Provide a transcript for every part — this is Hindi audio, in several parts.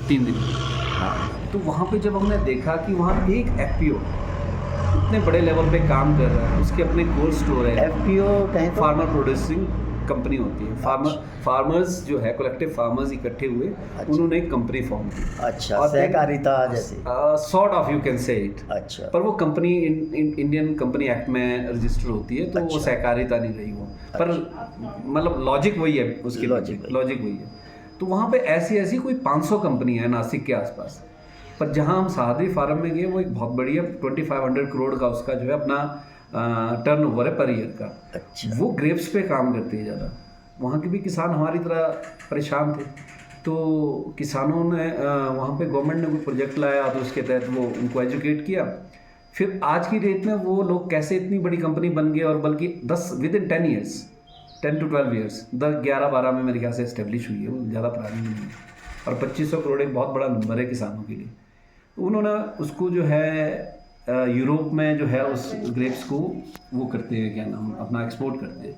3 दिन। हाँ, तो वहाँ पे जब हमने देखा कि वहाँ एक एफपीओ इतने बड़े लेवल पे काम कर रहा है, उसके अपने कोल्ड स्टोर है। एफपीओ कहें तो फार्मर प्रोड्यूसिंग कंपनी होती है। फार्मर्स जो है, कलेक्टिव फार्मर्स इकट्ठे हुए, अच्छा। उन्होंने एक कंपनी फॉर्म की। अच्छा, और सहकारिता जैसे। Sort of you can say it. अच्छा, पर वो कंपनी इंडियन कंपनी एक्ट में रजिस्टर होती है, तो वो अच्छा। सहकारिता नहीं रही वो। पर मतलब लॉजिक वही है उसकी, लॉजिक लॉजिक वही है। तो वहाँ पे ऐसी ऐसी कोई 500 कंपनी है नासिक के आसपास। पर जहाँ हम सहादरी फार्म में गए, वो एक बहुत बढ़िया 2500 करोड़ का उसका जो है अपना टर्नओवर है पर ईयर का। अच्छा। वो ग्रेप्स पे काम करती है ज़्यादा। वहाँ के भी किसान हमारी तरह परेशान थे, तो किसानों ने वहाँ पे गवर्नमेंट ने कोई प्रोजेक्ट लाया, तो उसके तहत वो उनको एजुकेट किया। फिर आज की डेट में वो लोग कैसे इतनी बड़ी कंपनी बन गए, और बल्कि 10 with in 10 years, 10 to 12 years, 11-12 में मेरे ख्याल से इस्टेब्लिश हुई है, वो ज़्यादा पुरानी नहीं है। और 2500 करोड़ एक बहुत बड़ा नंबर है किसानों के लिए। तो उन्होंने उसको जो है यूरोप में जो है उस ग्रेप्स को वो करते हैं, क्या नाम, अपना एक्सपोर्ट करते हैं।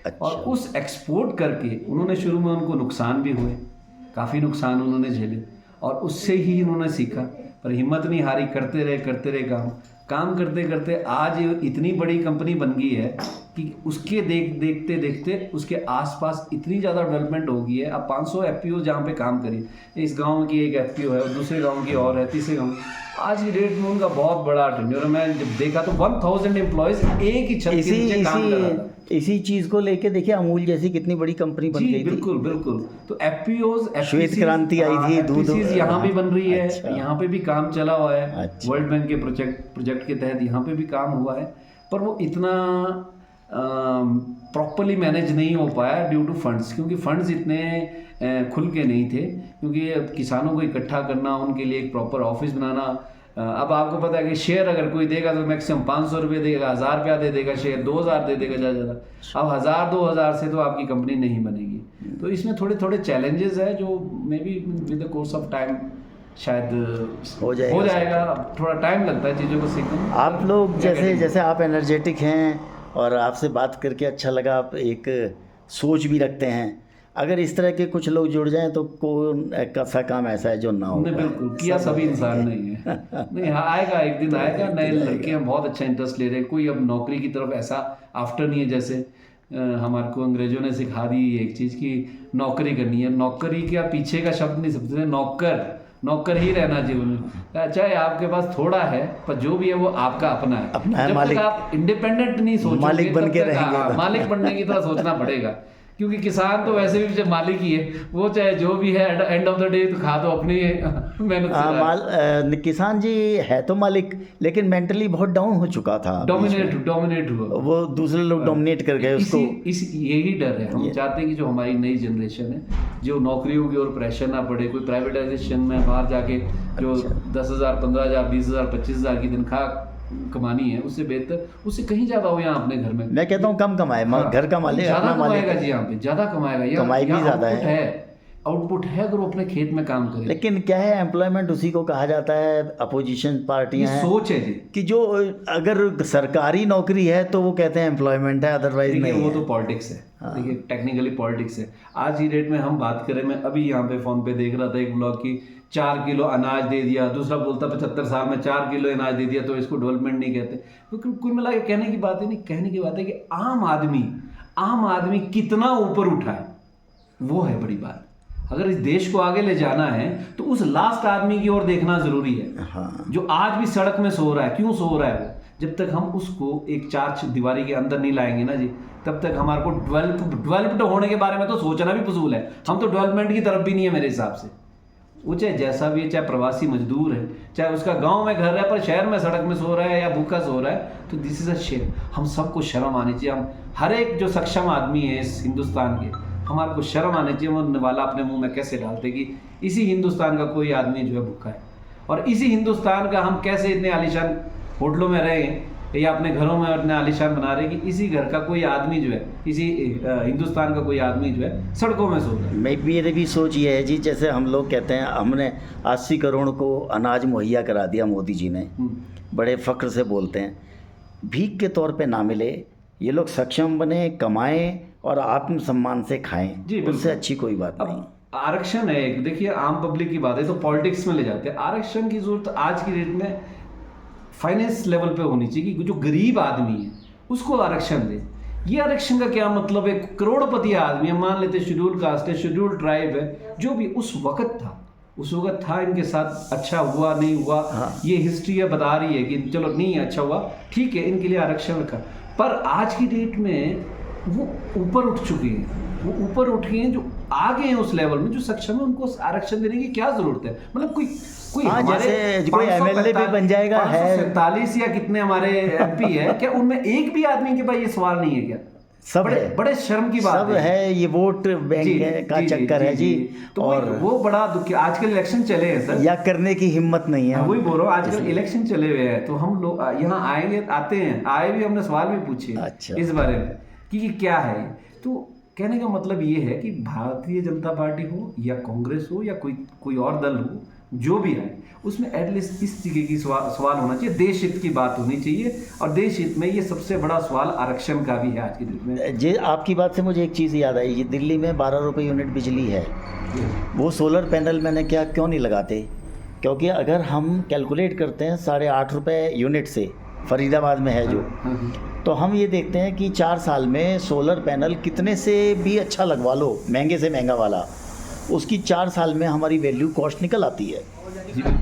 अच्छा। और उस एक्सपोर्ट करके उन्होंने शुरू में उनको नुकसान भी हुए, काफ़ी नुकसान उन्होंने झेले, और उससे ही उन्होंने सीखा। पर हिम्मत नहीं हारी, करते रहे काम करते करते आज इतनी बड़ी कंपनी बन गई है कि उसके देखते देखते उसके आसपास इतनी ज़्यादा डेवलपमेंट हो गई है। अब 500 एफपीओ जहाँ पे काम करिए, इस गांव की एक एफपीओ है, दूसरे गांव की और है, तीसरे गांव, आज की डेट में उनका बहुत बड़ा टेन्योर। मैं जब देखा तो 1000 एम्प्लॉयज एक ही छत के नीचे काम कर रहा था। इसी चीज़ को लेके देखिए, अमूल जैसी कितनी बड़ी कंपनी बन जी गई थी। बिल्कुल बिल्कुल। तो एफपीओज, श्वेत क्रांति आई थी, दूध यहाँ भी बन रही है। अच्छा। यहाँ पे भी काम चला हुआ है। अच्छा। वर्ल्ड बैंक के प्रोजेक्ट के तहत यहाँ पे भी काम हुआ है, पर वो इतना प्रॉपरली मैनेज नहीं हो पाया ड्यू टू फंड्स, क्योंकि फंड्स इतने खुल के नहीं थे। क्योंकि किसानों को इकट्ठा करना, उनके लिए एक प्रॉपर ऑफिस बनाना। अब आपको पता है कि शेयर अगर कोई देगा तो मैक्सिमम 500 रुपये देगा, 1000 रुपया दे देगा, शेयर 2000 दे देगा ज़्यादा। अब 1000-2000 से तो आपकी कंपनी नहीं बनेगी। तो इसमें थोड़े थोड़े चैलेंजेस है, जो may be with the course of time शायद हो जाएगा। थोड़ा टाइम लगता है चीज़ों को सीखने में। आप लोग जैसे आप एनर्जेटिक हैं और आपसे बात करके अच्छा लगा, आप एक सोच भी रखते हैं। अगर इस तरह के कुछ लोग जुड़ जाएं तो कौन सा काम ऐसा है जो ना हो? नहीं, बिल्कुल किया सभी इंसान नहीं है। नहीं, आएगा, एक दिन आएगा। नए लड़के हम बहुत अच्छा इंटरेस्ट ले रहे हैं। कोई अब नौकरी की तरफ ऐसा आफ्टर नहीं है, जैसे हमारे को अंग्रेजों ने सिखा दी एक चीज़ की नौकरी करनी है। नौकरी के पीछे का शब्द नहीं समझते, नौकर ही रहना जीवन में। चाहे आपके पास थोड़ा है, पर जो भी है वो आपका अपना है। जब तक आप इंडिपेंडेंट नहीं सोचोगे, मालिक बन के रहेंगे, मालिक बनने की तरह सोचना पड़ेगा। क्योंकि किसान तो वैसे भी जब मालिक ही है, वो चाहे जो भी है, एंड ऑफ द डे तो खा तो अपनी मेहनत से। किसान जी है तो मालिक, लेकिन मेंटली बहुत डाउन हो चुका था, डोमिनेट हुआ, वो दूसरे लोग डोमिनेट कर गए उसको। यही डर है। हम चाहते हैं कि जो हमारी नई जनरेशन है, जो नौकरियों की ओर प्रेशर ना पड़े, कोई प्राइवेटाइजेशन में बाहर जाके जो 10,000, 15,000, 20,000, 25,000 की तनख्वाह कमानी है, उससे बेहतर, उससे कहीं ज़्यादा हो यहाँ अपने घर में। मैं कहता हूँ कम कमाए, घर का मालिक ज़्यादा कमाएगा जी, यहाँ पे ज़्यादा कमाएगा, कमाई भी ज़्यादा है, आउटपुट है अगर वो अपने खेत में काम करे। लेकिन क्या है, एम्प्लॉयमेंट उसी को कहा जाता है। अपोजिशन पार्टियां हैं, सोच है जी कि जो अगर सरकारी नौकरी है तो वो कहते हैं एम्प्लॉयमेंट है, अदरवाइज नहीं। वो तो पॉलिटिक्स है। देखिए, टेक्निकली पॉलिटिक्स है। आज की डेट में हम बात करें, मैं अभी यहाँ पे फोन पे देख रहा था एक ब्लॉग की, 4 किलो अनाज दे दिया, दूसरा बोलता 75 साल में 4 किलो अनाज दे दिया, तो इसको डेवलपमेंट नहीं कहते। तो कुल मिला के कहने की बात है नहीं, कहने की बात है कि आम आदमी कितना ऊपर उठा है, वो है बड़ी बात। अगर इस देश को आगे ले जाना है तो उस लास्ट आदमी की ओर देखना जरूरी है। हाँ। जो आज भी सड़क में सो रहा है, क्यों सो रहा है वो? जब तक हम उसको एक 4 दीवारी के अंदर नहीं लाएंगे ना जी, तब तक हमारे को डेवलप्ड होने के बारे में तो सोचना भी फजूल है। हम तो डेवलपमेंट की तरफ भी नहीं है मेरे हिसाब से। वो चाहे जैसा भी है, चाहे प्रवासी मजदूर है, चाहे उसका गांव में घर है पर शहर में सड़क में सो रहा है या भूखा सो रहा है, तो दिस इज अ शेम। हम सबको शर्म आनी चाहिए। हम हर एक जो सक्षम आदमी है इस हिंदुस्तान के, हमारे को शर्म आनी चाहिए। वो निवाला अपने मुंह में कैसे डालते कि इसी हिंदुस्तान का कोई आदमी जो है भूखा है, और इसी हिंदुस्तान का हम कैसे इतने आलीशान होटलों में रहे या अपने घरों में अपने आलीशान बना रहे कि इसी घर का कोई आदमी जो है, इसी हिंदुस्तान का कोई आदमी जो है सड़कों में सो रहा है। मेरी भी सोच ये है जी, जैसे हम लोग कहते हैं हमने 80 करोड़ को अनाज मुहैया करा दिया मोदी जी ने, बड़े फ़ख्र से बोलते हैं। भीख के तौर पे ना मिले, ये लोग सक्षम बने, कमाएं और आत्मसम्मान से खाएं, उससे अच्छी कोई बात नहीं। आरक्षण है एक, देखिए आम पब्लिक की बात है तो पॉलिटिक्स में ले जाते हैं। आरक्षण की जरूरत आज की डेट में फाइनेंस लेवल पे होनी चाहिए कि जो गरीब आदमी है उसको आरक्षण दे। ये आरक्षण का क्या मतलब है? करोड़पति आदमी है, मान लेते शेड्यूल कास्ट है, शेड्यूल ट्राइब है, जो भी उस वक्त था इनके साथ अच्छा हुआ नहीं हुआ, ये हिस्ट्री है बता रही है कि चलो नहीं अच्छा हुआ, ठीक है इनके लिए आरक्षण रखा। पर आज की डेट में वो ऊपर उठ चुके हैं, वो ऊपर उठ गए हैं, जो आगे हैं उस लेवल में, जो सक्षम है, उनको आरक्षण देने की क्या जरूरत है? मतलब कोई हमारे जैसे कोई एमएलए भी बन जाएगा है 47 या कितने हमारे एमपी है, क्या उनमें एक भी आदमी के पास ये सवाल नहीं है क्या? सब बड़े है, बड़े शर्म की बात सब है, ये वोट बैंक का चक्कर है जी। तो और वो बड़ा दुख। आजकल इलेक्शन चले हैं सर, या करने की हिम्मत नहीं है। वही बोल रहा हूँ, आजकल इलेक्शन चले हुए हैं, तो हम लोग यहाँ आते हैं, आए भी, हमने सवाल भी पूछे अच्छा। इस बारे में कि ये क्या है। तो कहने का मतलब ये है कि भारतीय जनता पार्टी हो या कांग्रेस हो या कोई और दल हो, जो भी आए उसमें एटलीस्ट इस तरीके की सवाल होना चाहिए, देश हित की बात होनी चाहिए। और देश हित में ये सबसे बड़ा सवाल आरक्षण का भी है आज की डेट में। जी आपकी बात से मुझे एक चीज़ याद आई, ये दिल्ली में 12 रुपये यूनिट बिजली है, वो सोलर पैनल मैंने क्यों नहीं लगाते? क्योंकि अगर हम कैलकुलेट करते हैं 8.5 रुपये यूनिट से, फरीदाबाद में है जो, तो हम ये देखते हैं कि 4 साल में सोलर पैनल कितने से भी अच्छा लगवा लो, महंगे से महंगा वाला, उसकी 4 साल में हमारी वैल्यू कॉस्ट निकल आती है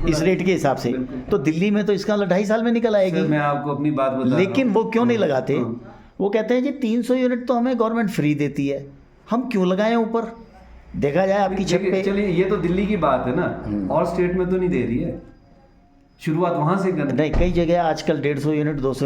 इस रेट के हिसाब से। तो दिल्ली में तो इसका 2.5 साल में निकल आएगी। मैं आपको अपनी बात बता, लेकिन वो क्यों नहीं लगाते? वो कहते हैं जी 300 यूनिट तो हमें गवर्नमेंट फ्री देती है, हम क्यों लगाएं ऊपर? देखा जाए आपकी छत पे। चलिए ये तो दिल्ली की बात है ना, और स्टेट में तो नहीं दे रही है, शुरुआत वहां से करनी। नहीं, कई जगह आजकल 150 यूनिट 200